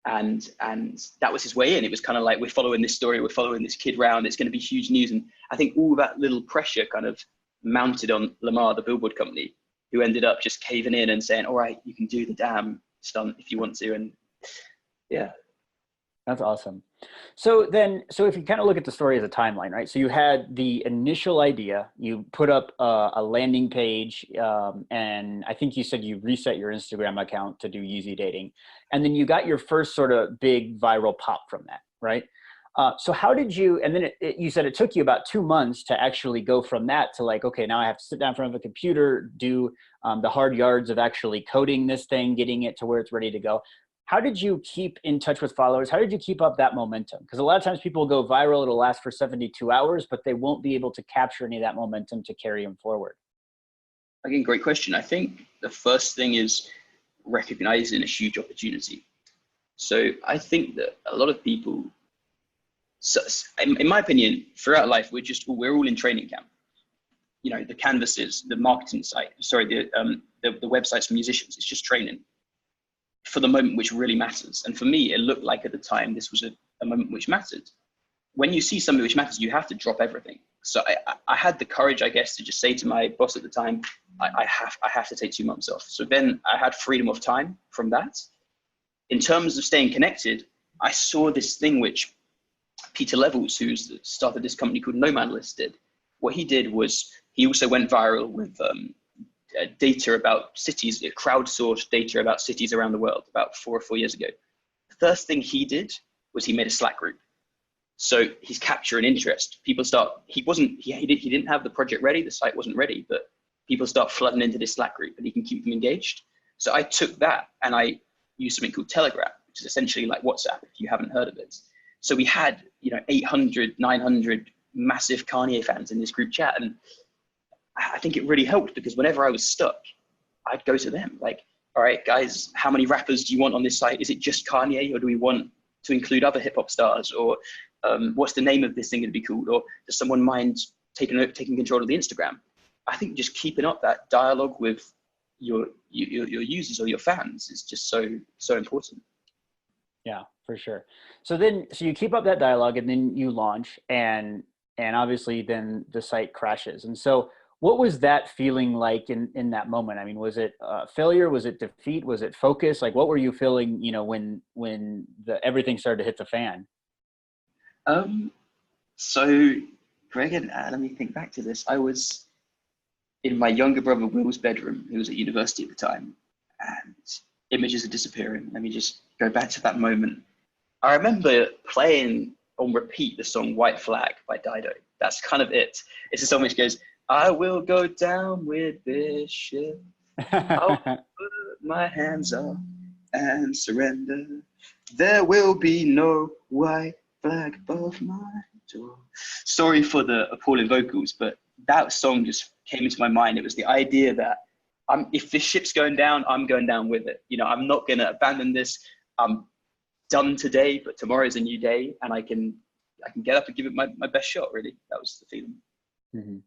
that was his way in. It was kind of like, we're following this story, we're following this kid round, it's going to be huge news. And I think all that little pressure kind of mounted on Lamar, the billboard company, who ended up just caving in and saying, all right, you can do the damn stunt if you want to. And yeah. That's awesome. So if you kind of look at the story as a timeline, right? So you had the initial idea, you put up a landing page, and I think you said you reset your Instagram account to do Yeezy dating. And then you got your first sort of big viral pop from that, right? So how did you, and then you said it took you about 2 months to actually go from that to like, okay, now I have to sit down in front of a computer, do the hard yards of actually coding this thing, getting it to where it's ready to go. How did you keep in touch with followers? How did you keep up that momentum? Because a lot of times people go viral, it'll last for 72 hours, but they won't be able to capture any of that momentum to carry them forward. Again, great question. I think the first thing is recognizing a huge opportunity. So I think that a lot of people, in my opinion, throughout life, we're all in training camp. the canvases, the marketing site, sorry, the websites for musicians. It's just training for the moment which really matters. And for me, it looked like at the time this was a moment which mattered. When you see something which matters, you have to drop everything. So I had the courage, I guess, to just say to my boss at the time, I have to take 2 months off. So then I had freedom of time from that. In terms of staying connected, I saw this thing which Peter Levels, who's started this company called Nomad List, did. What he did was he also went viral with data about cities, crowdsourced data about cities around the world about 4 years ago. The first thing he did was he made a Slack group. So he's capturing interest. People start, he didn't have the project ready, the site wasn't ready, but people start flooding into this Slack group and he can keep them engaged. So I took that and I used something called Telegram, which is essentially like WhatsApp, if you haven't heard of it. So we had, 800, 900 massive Kanye fans in this group chat. And I think it really helped because whenever I was stuck, I'd go to them like, all right, guys, how many rappers do you want on this site? Is it just Kanye or do we want to include other hip hop stars? Or what's the name of this thing going to be called? Or does someone mind taking control of the Instagram? I think just keeping up that dialogue with your users or your fans is just so important. Yeah, for sure. So you keep up that dialogue and then you launch and obviously then the site crashes. And so what was that feeling like in that moment? I mean, was it failure? Was it defeat? Was it focus? Like, what were you feeling, when everything started to hit the fan? So Greg, and let me think back to this. I was in my younger brother Will's bedroom, who was at university at the time, and images are disappearing. Let me just go back to that moment. I remember playing on repeat the song White Flag by Dido. That's kind of it. It's a song which goes, I will go down with this ship. I'll put my hands up and surrender. There will be no white flag above my door. Sorry for the appalling vocals, but that song just came into my mind. It was the idea that if this ship's going down, I'm going down with it. I'm not going to abandon this. I'm done today, but tomorrow's a new day, and I can get up and give it my best shot. Really, that was the feeling. Mm-hmm.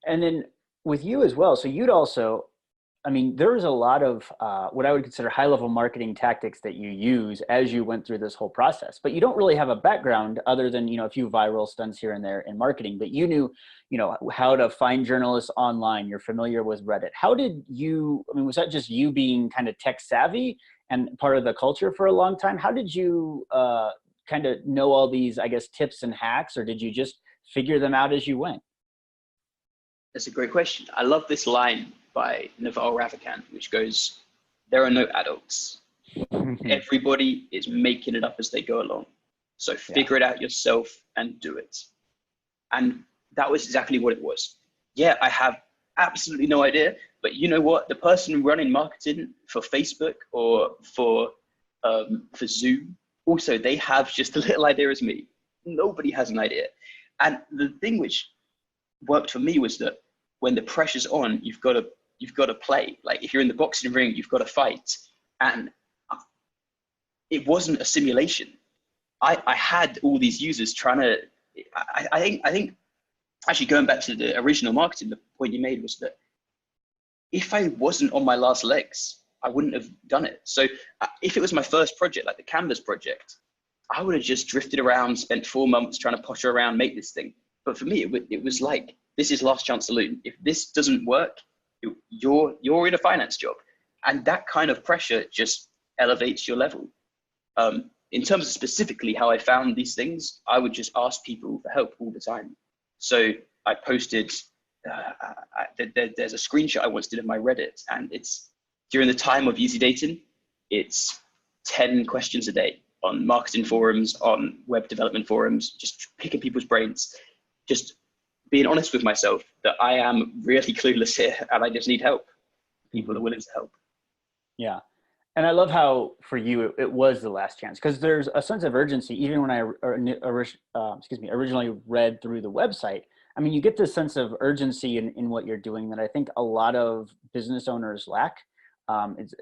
And then with you as well, so you'd also, there was a lot of what I would consider high-level marketing tactics that you use as you went through this whole process. But you don't really have a background other than, a few viral stunts here and there in marketing. But you knew, how to find journalists online. You're familiar with Reddit. How did you, was that just you being kind of tech savvy and part of the culture for a long time? How did you kind of know all these, I guess, tips and hacks, or did you just figure them out as you went? That's a great question. I love this line by Naval Ravikant, which goes, there are no adults. Everybody is making it up as they go along. So figure it out yourself and do it. And that was exactly what it was. Yeah, I have absolutely no idea, but you know what? The person running marketing for Facebook or for Zoom, also, they have just a little idea as me. Nobody has an idea. And the thing which worked for me was that when the pressure's on, you've got to play. Like if you're in the boxing ring, you've got to fight. And it wasn't a simulation. I had all these users trying to, I think actually going back to the original marketing, the point you made was that if I wasn't on my last legs, I wouldn't have done it. So if it was my first project, like the Canvas project, I would have just drifted around, spent 4 months trying to potter around, make this thing. But for me, it was like, this is last chance saloon. If this doesn't work, you're in a finance job. And that kind of pressure just elevates your level. In terms of specifically how I found these things, I would just ask people for help all the time. So I posted, there's a screenshot I once did of my Reddit, and it's during the time of easy dating, it's 10 questions a day on marketing forums, on web development forums, just picking people's brains, just being honest with myself that I am really clueless here and I just need help. People are willing to help. Yeah. And I love how for you, it was the last chance, because there's a sense of urgency. Even when I originally read through the website, you get this sense of urgency in what you're doing that I think a lot of business owners lack. It's,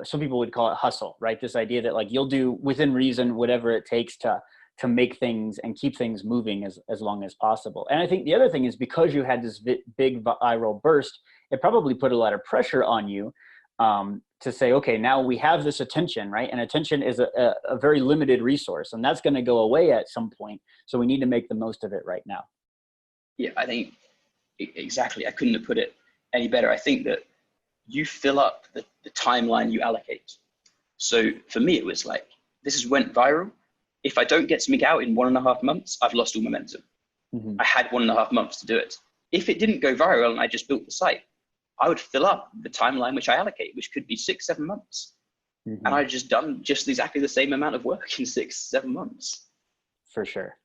some people would call it hustle, right? This idea that like you'll do within reason, whatever it takes to to make things and keep things moving as long as possible. And I think the other thing is, because you had this big viral burst, it probably put a lot of pressure on you to say, okay, now we have this attention, right? And attention is a very limited resource, and that's going to go away at some point. So we need to make the most of it right now. Yeah, I think exactly. I couldn't have put it any better. I think that you fill up the timeline you allocate. So for me, it was like, went viral. If I don't get something out in 1.5 months, I've lost all momentum. Mm-hmm. I had 1.5 months to do it. If it didn't go viral and I just built the site, I would fill up the timeline which I allocate, which could be 6-7 months. Mm-hmm. And I've just done just exactly the same amount of work in 6-7 months. For sure.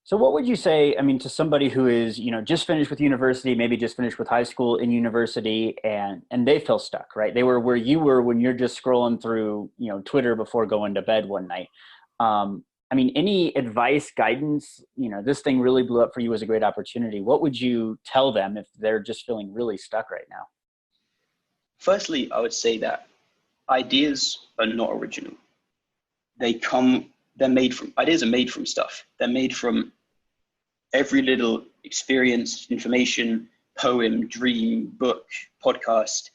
So what would you say, I mean, to somebody who is, just finished with university, maybe just finished with high school in university, and they feel stuck, right? They were where you were when you're just scrolling through, Twitter before going to bed one night. I mean, any advice, guidance, this thing really blew up for you as a great opportunity. What would you tell them if they're just feeling really stuck right now? Firstly, I would say that ideas are not original. Ideas are made from stuff. They're made from every little experience, information, poem, dream, book, podcast,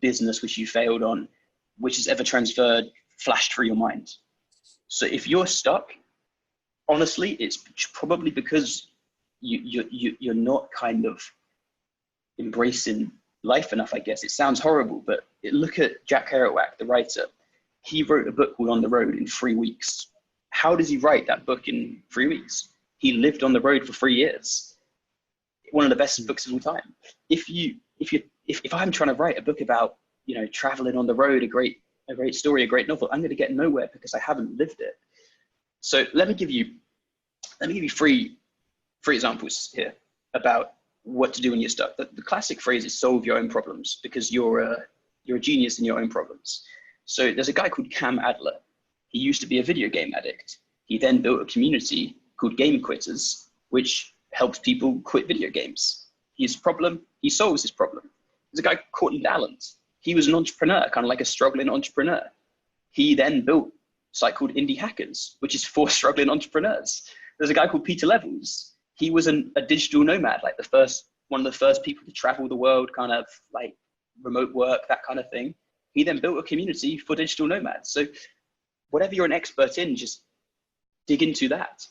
business which you failed on, which is ever transferred, flashed through your mind. So if you're stuck, honestly, it's probably because you're not kind of embracing life enough, I guess. It sounds horrible, but look at Jack Kerouac, the writer. He wrote a book called On the Road in 3 weeks. How does he write that book in 3 weeks? He lived on the road for 3 years. One of the best books of all time. If I'm trying to write a book about, traveling on the road, a great story, a great novel, I'm going to get nowhere because I haven't lived it. So let me give you 3 examples here about what to do when you're stuck. The classic phrase is solve your own problems, because you're a genius in your own problems. So there's a guy called Cam Adler. He used to be a video game addict. He then built a community called Game Quitters, which helps people quit video games. His problem, he solves his problem. There's a guy called Courtland Allen. He was an entrepreneur, kind of like a struggling entrepreneur. He then built a site called Indie Hackers, which is for struggling entrepreneurs. There's a guy called Peter Levels. He was a digital nomad, like one of the first people to travel the world, kind of like remote work, that kind of thing. He then built a community for digital nomads. So whatever you're an expert in, just dig into that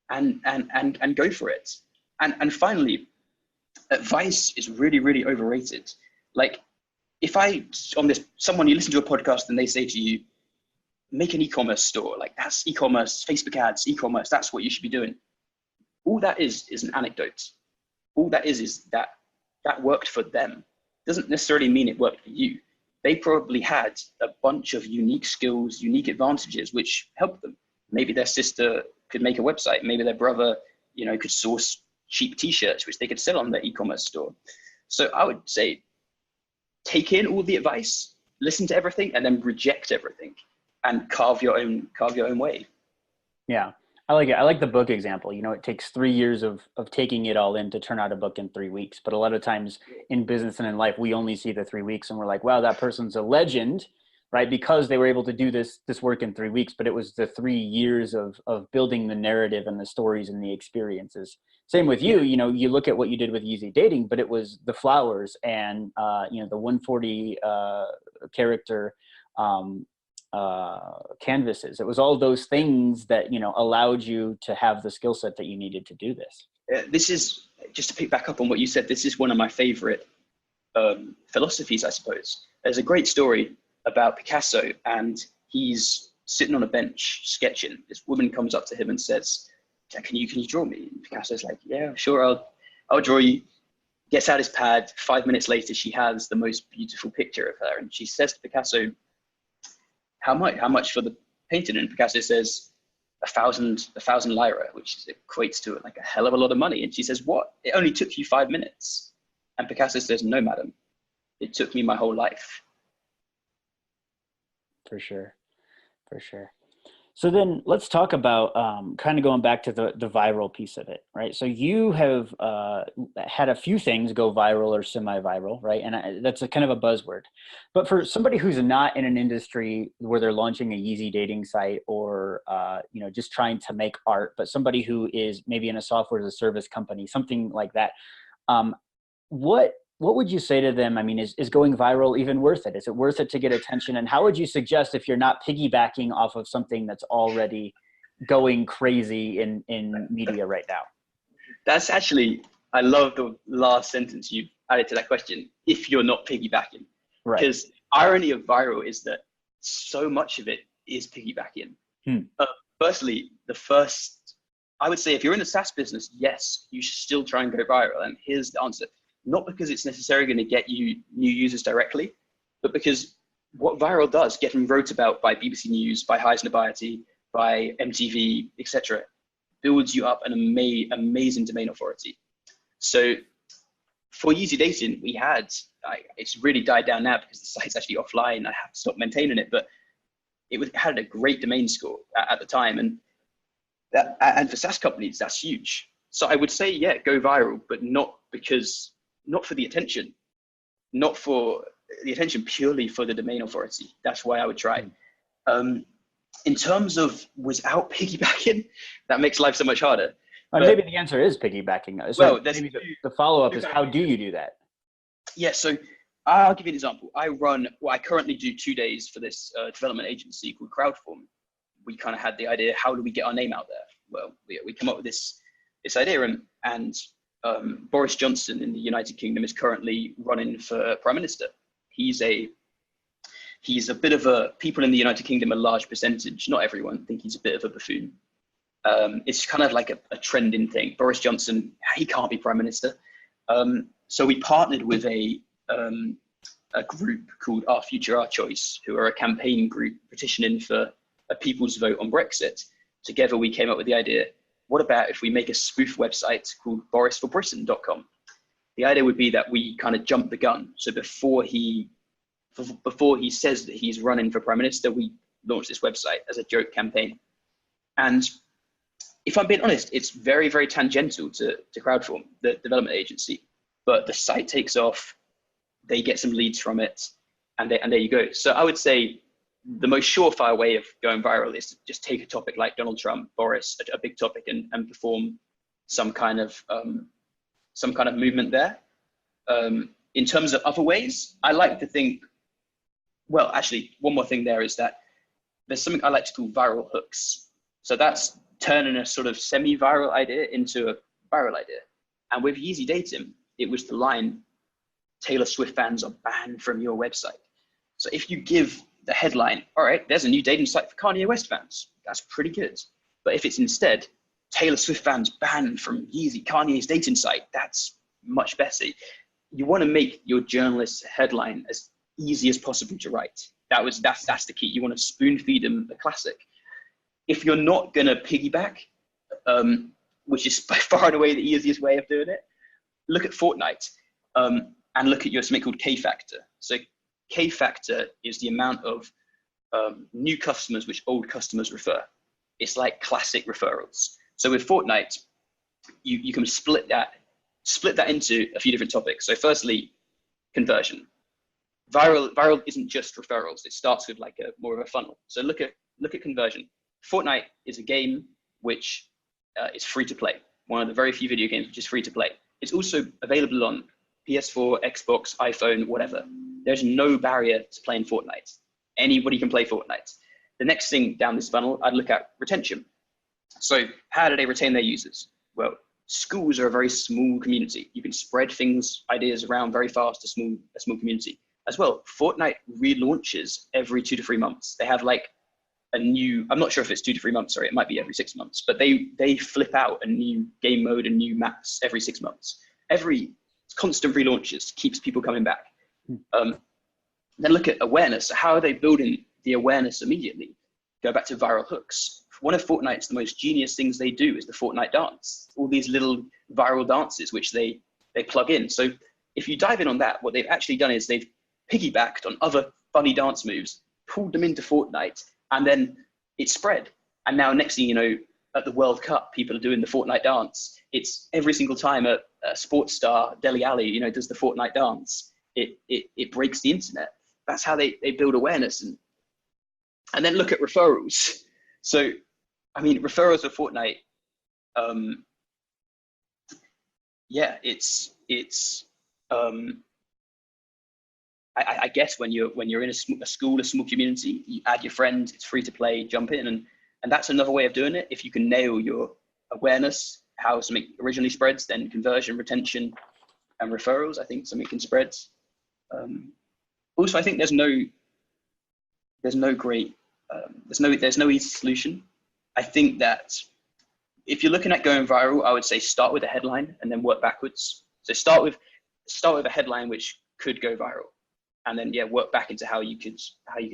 and go for it. And finally, advice is really, really overrated. Like, you listen to a podcast and they say to you, make an e-commerce store, like that's e-commerce, Facebook ads, e-commerce, that's what you should be doing. All that is an anecdote. All that is that worked for them. Doesn't necessarily mean it worked for you. They probably had a bunch of unique skills, unique advantages, which helped them. Maybe their sister could make a website. Maybe their brother, could source cheap t-shirts, which they could sell on their e-commerce store. So I would say, take in all the advice, listen to everything, and then reject everything, and carve your own way. Yeah. I like it. I like the book example. It takes 3 years of taking it all in to turn out a book in 3 weeks. But a lot of times in business and in life, we only see the 3 weeks and we're like, wow, that person's a legend, right? Because they were able to do this work in 3 weeks, but it was the 3 years of building the narrative and the stories and the experiences. Same with you, you look at what you did with Easy Dating, but it was the flowers and, the 140 character canvases. It was all those things that allowed you to have the skill set that you needed to do this. This is, just to pick back up on what you said, this is one of my favorite philosophies, I suppose. There's a great story about Picasso, and he's sitting on a bench sketching. This woman comes up to him and says, can you draw me? And Picasso's like, yeah, sure, I'll draw you. Gets out his pad. 5 minutes later, she has the most beautiful picture of her, and she says to Picasso, how much for the painting? And Picasso says, 1,000 lira, which equates to like a hell of a lot of money. And she says, what? It only took you 5 minutes. And Picasso says, no, madam, it took me my whole life. For sure. So then let's talk about kind of going back to the viral piece of it, right? So you have had a few things go viral or semi-viral, right? And that's a kind of a buzzword. But for somebody who's not in an industry where they're launching a Yeezy dating site or just trying to make art, but somebody who is maybe in a software as a service company, something like that, um, what would you say to them? I mean, is going viral even worth it? Is it worth it to get attention? And how would you suggest if you're not piggybacking off of something that's already going crazy in media right now? That's actually, I love the last sentence you added to that question. If you're not piggybacking, Right. because irony of viral is that so much of it is piggybacking. Hmm. Firstly, I would say if you're in the SaaS business, yes, you should still try and go viral. And here's the answer. Not because it's necessarily going to get you new users directly, but because what viral does, getting wrote about by BBC News, by Heise Nobiety, by MTV, etc., builds you up an amazing domain authority. So for Yeezy Dating, we had, it's really died down now because the site's actually offline. I have to stop maintaining it, but it had a great domain score at the time. And for SaaS companies, that's huge. So I would say, yeah, go viral, but not for the attention, not for the attention, purely for the domain authority. That's why I would try. In terms of without piggybacking, that makes life so much harder. Maybe the answer is piggybacking. So well, maybe the follow-up is, how do you do that? Yeah, so I'll give you an example. I currently do 2 days for this development agency called Crowdform. We kind of had the idea, how do we get our name out there? Well, we come up with this idea, and Boris Johnson in the United Kingdom is currently running for Prime Minister. He's a bit of a, people in the United Kingdom, a large percentage, not everyone, think he's a bit of a buffoon. It's kind of like a trending thing. Boris Johnson, he can't be Prime Minister. So we partnered with a group called Our Future, Our Choice, who are a campaign group petitioning for a people's vote on Brexit. Together, we came up with the idea, what about if we make a spoof website called borisforbritain.com? The idea would be that we kind of jump the gun. So before he says that he's running for Prime Minister, we launch this website as a joke campaign. And if I'm being honest, it's very, very tangential to Crowdform, the development agency. But the site takes off, they get some leads from it, and there you go. So I would say the most surefire way of going viral is to just take a topic like Donald Trump, Boris, a big topic, and perform some kind of movement there. In terms of other ways, I like to think, well, actually, one more thing there is that there's something I like to call viral hooks. So that's turning a sort of semi-viral idea into a viral idea. And with Yeezy Dating, it was the line, Taylor Swift fans are banned from your website. So if you give the headline, all right, there's a new dating site for Kanye West fans, that's pretty good. But if it's instead, Taylor Swift fans banned from Yeezy, Kanye's dating site, that's much better. You want to make your journalist's headline as easy as possible to write. That's the key. You want to spoon feed them a classic. If you're not going to piggyback, which is by far and away the easiest way of doing it, look at Fortnite and look at something called K factor. So K factor is the amount of new customers which old customers refer. It's like classic referrals. So with Fortnite, you can split that into a few different topics. So firstly, conversion. Viral isn't just referrals. It starts with like more of a funnel. So look at conversion. Fortnite is a game which is free to play. One of the very few video games which is free to play. It's also available on PS4, Xbox, iPhone, whatever. There's no barrier to playing Fortnite. Anybody can play Fortnite. The next thing down this funnel, I'd look at retention. So how do they retain their users? Well, schools are a very small community. You can spread ideas around very fast to a small community. As well, Fortnite relaunches every 2 to 3 months. They have like a new, I'm not sure if it's 2 to 3 months, sorry, it might be every 6 months, but they flip out a new game mode and new maps every 6 months. Every constant relaunches keeps people coming back. Then look at awareness. So how are they building the awareness immediately? Go back to viral hooks. One of Fortnite's the most genius things they do is the Fortnite dance. All these little viral dances which they plug in. So if you dive in on that, what they've actually done is they've piggybacked on other funny dance moves, pulled them into Fortnite, and then it spread. And now next thing you know, at the World Cup, people are doing the Fortnite dance. It's every single time a sports star, Dele Alli, does the Fortnite dance. It breaks the internet. That's how they build awareness. And then look at referrals. So, I mean, referrals for Fortnite, I guess when you're in a school, a small community, you add your friend, it's free to play, jump in, and that's another way of doing it. If you can nail your awareness, how something originally spreads, then conversion, retention, and referrals, I think something can spread. Also, I think there's no easy solution. I think that if you're looking at going viral, I would say start with a headline and then work backwards. So start with a headline which could go viral, and then work back into how you could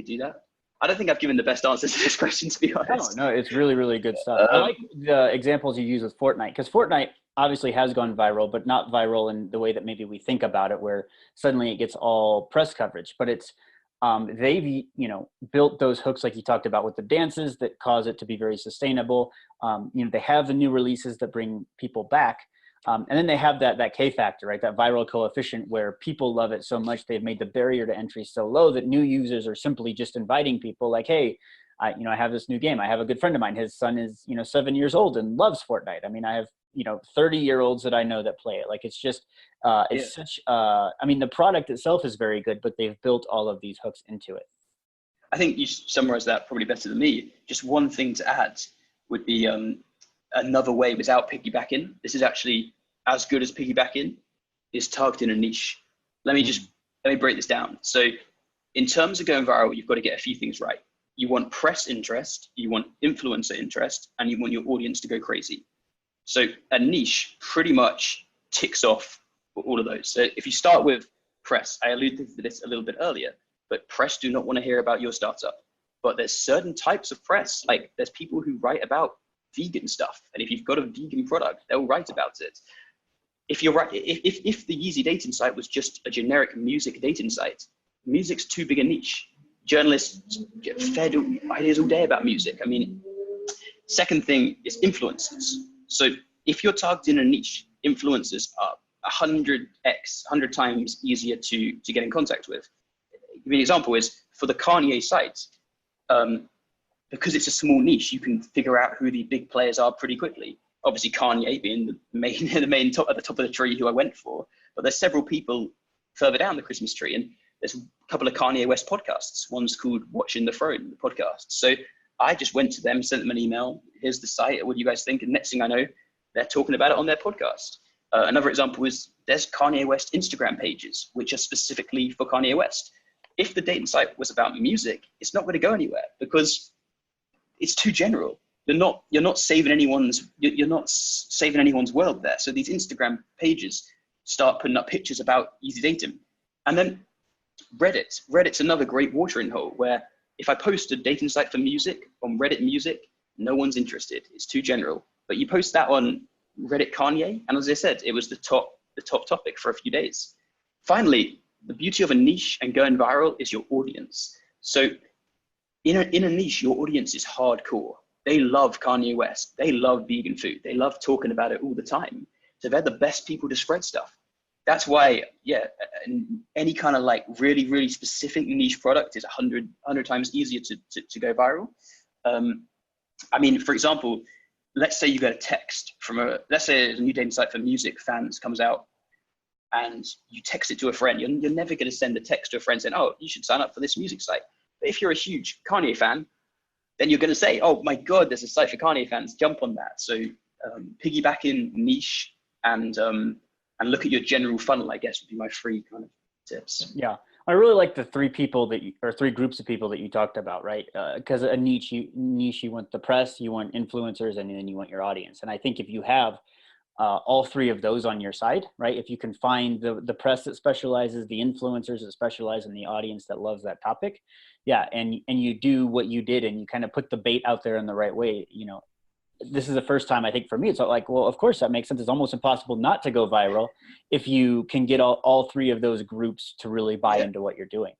do that. I don't think I've given the best answer to this question, to be honest. No, it's really, really good stuff. I like the examples you use with Fortnite, because Fortnite obviously has gone viral, but not viral in the way that maybe we think about it, where suddenly it gets all press coverage. But it's they've built those hooks like you talked about with the dances that cause it to be very sustainable. They have the new releases that bring people back. And then they have that K factor, right? That viral coefficient where people love it so much they've made the barrier to entry so low that new users are simply just inviting people like, hey, I have this new game. I have a good friend of mine. His son is 7 years old and loves Fortnite. I mean, I have 30-year-olds that I know that play it. Like it's just such. The product itself is very good, but they've built all of these hooks into it. I think you summarized that probably better than me. Just one thing to add would be another way without piggybacking. This is actually as good as piggybacking, is targeting a niche. Let me break this down. So in terms of going viral, you've got to get a few things right. You want press interest, you want influencer interest, and you want your audience to go crazy. So a niche pretty much ticks off all of those. So if you start with press, I alluded to this a little bit earlier, but press do not want to hear about your startup. But there's certain types of press, like there's people who write about vegan stuff. And if you've got a vegan product, they'll write about it. If you're right, if the Yeezy dating site was just a generic music dating site, music's too big a niche. Journalists get fed ideas all day about music. I mean, second thing is influencers. So if you're targeting a niche, influencers are 100 times easier to get in contact with. An example is for the Kanye site, because it's a small niche, you can figure out who the big players are pretty quickly. Obviously, Kanye being the main top at the top of the tree who I went for, but there's several people further down the Christmas tree, and there's a couple of Kanye West podcasts. One's called Watching the Throne, the podcast. So I just went to them, sent them an email. Here's the site. What do you guys think? And next thing I know, they're talking about it on their podcast. Another example is there's Kanye West Instagram pages, which are specifically for Kanye West. If the dating site was about music, it's not going to go anywhere because it's too general. You're not saving anyone's world there. So these Instagram pages start putting up pictures about easy dating. And then Reddit's another great watering hole where if I post a dating site for music on Reddit music, no one's interested. It's too general. But you post that on Reddit Kanye, and as I said, it was the top topic for a few days. Finally, the beauty of a niche and going viral is your audience. So in a niche, your audience is hardcore. They love Kanye West. They love vegan food. They love talking about it all the time. So they're the best people to spread stuff. That's why, any kind of like really, really specific niche product is 100 times easier to go viral. For example, let's say you get a text let's say a new dating site for music fans comes out, and you text it to a friend. You're never going to send a text to a friend saying, oh, you should sign up for this music site. But if you're a huge Kanye fan, then you're going to say, oh my God, there's a site for Kanye fans, jump on that. So piggyback in niche and look at your general funnel, I guess, would be my 3 kind of tips. Yeah. I really like the 3 groups of people that you talked about, right? Because a niche, you want the press, you want influencers, and then you want your audience. And I think if you have all 3 of those on your side, right? If you can find the press that specializes, the influencers that specialize, in the audience that loves that topic, and you do what you did, and you kind of put the bait out there in the right way. This is the first time I think for me, it's like, well, of course that makes sense. It's almost impossible not to go viral if you can get all 3 of those groups to really buy into what you're doing.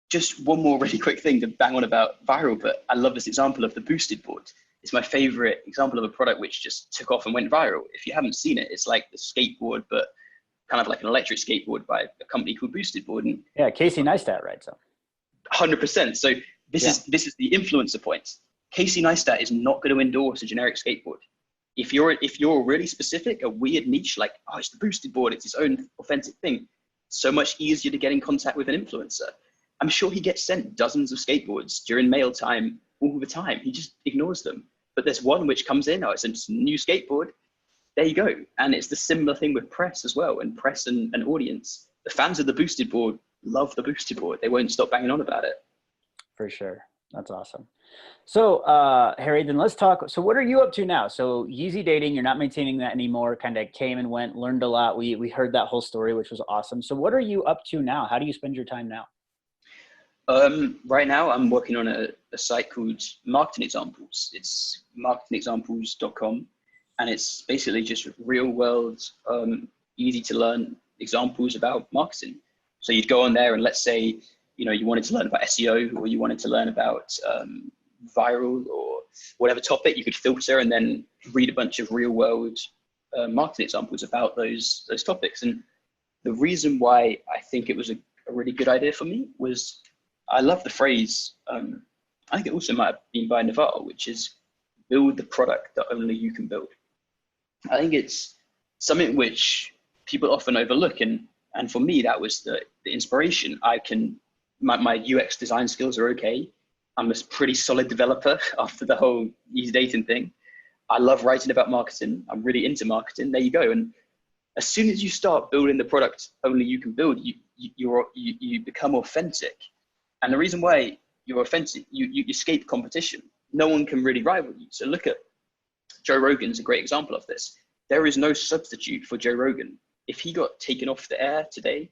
Just one more really quick thing to bang on about viral, but I love this example of the boosted board. it's my favorite example of a product which just took off and went viral. If you haven't seen it, it's like the skateboard, but kind of like an electric skateboard by a company called Boosted Board. And Yeah, Casey Neistat, right? So 100%. So this is the influencer point. Casey Neistat is not going to endorse a generic skateboard. If you're really specific, a weird niche, like, oh, it's the Boosted Board, it's its own authentic thing, so much easier to get in contact with an influencer. I'm sure he gets sent dozens of skateboards during mail time all the time. He just ignores them. But there's one which comes in, oh, it's a new skateboard. There you go. And it's the similar thing with press as well, and press and audience. The fans of the Boosted Board love the Boosted Board. They won't stop banging on about it. For sure. That's awesome. So, Harry, then let's talk. So what are you up to now? So Yeezy Dating, you're not maintaining that anymore, kind of came and went, learned a lot. We heard that whole story, which was awesome. So what are you up to now? How do you spend your time now? Right now, I'm working on a site called Marketing Examples. It's marketingexamples.com, and it's basically just real world, easy to learn examples about marketing. So you'd go on there, and let's say, you wanted to learn about SEO, or you wanted to learn about viral or whatever topic, you could filter and then read a bunch of real world marketing examples about those topics. And the reason why I think it was a really good idea for me was I love the phrase, I think it also might have been by Naval, which is build the product that only you can build. I think it's something which people often overlook. And for me, that was the inspiration. My UX design skills are okay. I'm a pretty solid developer after the whole Yeezy Dating thing. I love writing about marketing. I'm really into marketing. There you go. And as soon as you start building the product only you can build, you become authentic. And the reason why you're authentic, you escape competition. No one can really rival you. So look at Joe Rogan's a great example of this. There is no substitute for Joe Rogan. If he got taken off the air today,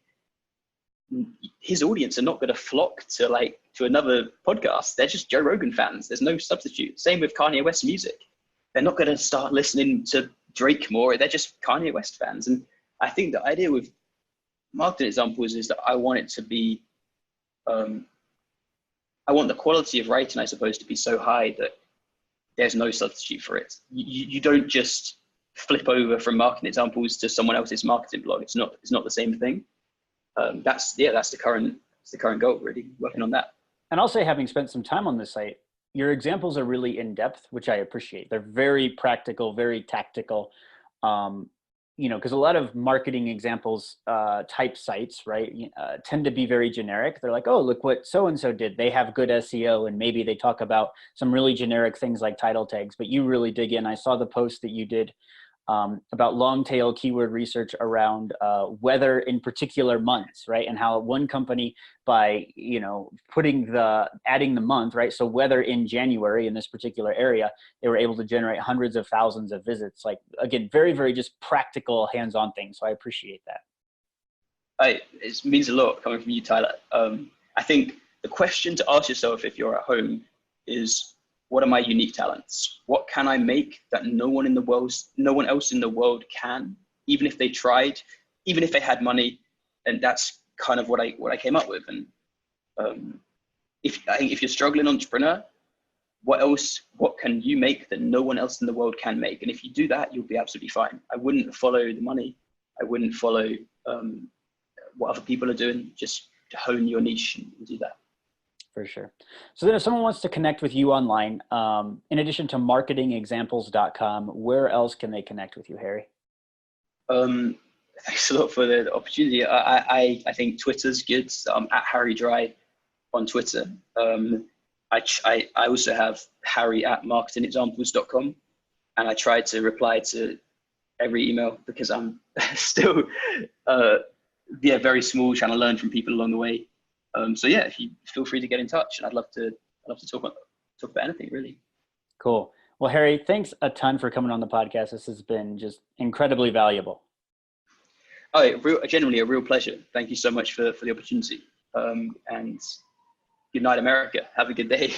his audience are not going to flock to another podcast. They're just Joe Rogan fans. There's no substitute. Same with Kanye West's music. They're not going to start listening to Drake more. They're just Kanye West fans. And I think the idea with Marketing Examples is that I want it to be, I want the quality of writing, I suppose, to be so high that there's no substitute for it. You don't just flip over from Marketing Examples to someone else's marketing blog. It's not the same thing. That's the current goal, really, working on that. And I'll say, having spent some time on this site, your examples are really in depth, which I appreciate. They're very practical, very tactical. Because a lot of marketing examples type sites, right, tend to be very generic. They're like, oh, look what so-and-so did. They have good SEO, and maybe they talk about some really generic things like title tags, but you really dig in. I saw the post that you did about long tail keyword research around weather in particular months, right? And how one company, by adding the month, right? So weather in January in this particular area, they were able to generate hundreds of thousands of visits. Like, again, very, very just practical, hands-on things. So I appreciate that. It means a lot coming from you, Tyler. I think the question to ask yourself if you're at home is, what are my unique talents? What can I make that no one else in the world can, even if they tried, even if they had money? And that's kind of what I came up with. And if you're struggling entrepreneur, what can you make that no one else in the world can make? And if you do that, you'll be absolutely fine. I wouldn't follow the money. I wouldn't follow what other people are doing. Just to hone your niche and do that. For sure. So then if someone wants to connect with you online, in addition to marketingexamples.com, where else can they connect with you, Harry? Thanks a lot for the opportunity. I think Twitter's good. I'm at Harry Dry on Twitter. I also have Harry at marketingexamples.com, and I try to reply to every email because I'm still very small, trying to learn from people along the way. So yeah, if you feel free to get in touch, and I'd love to talk about anything, really. Cool. Well, Harry, thanks a ton for coming on the podcast. This has been just incredibly valuable. Genuinely a real pleasure. Thank you so much for the opportunity. And good night, America. Have a good day.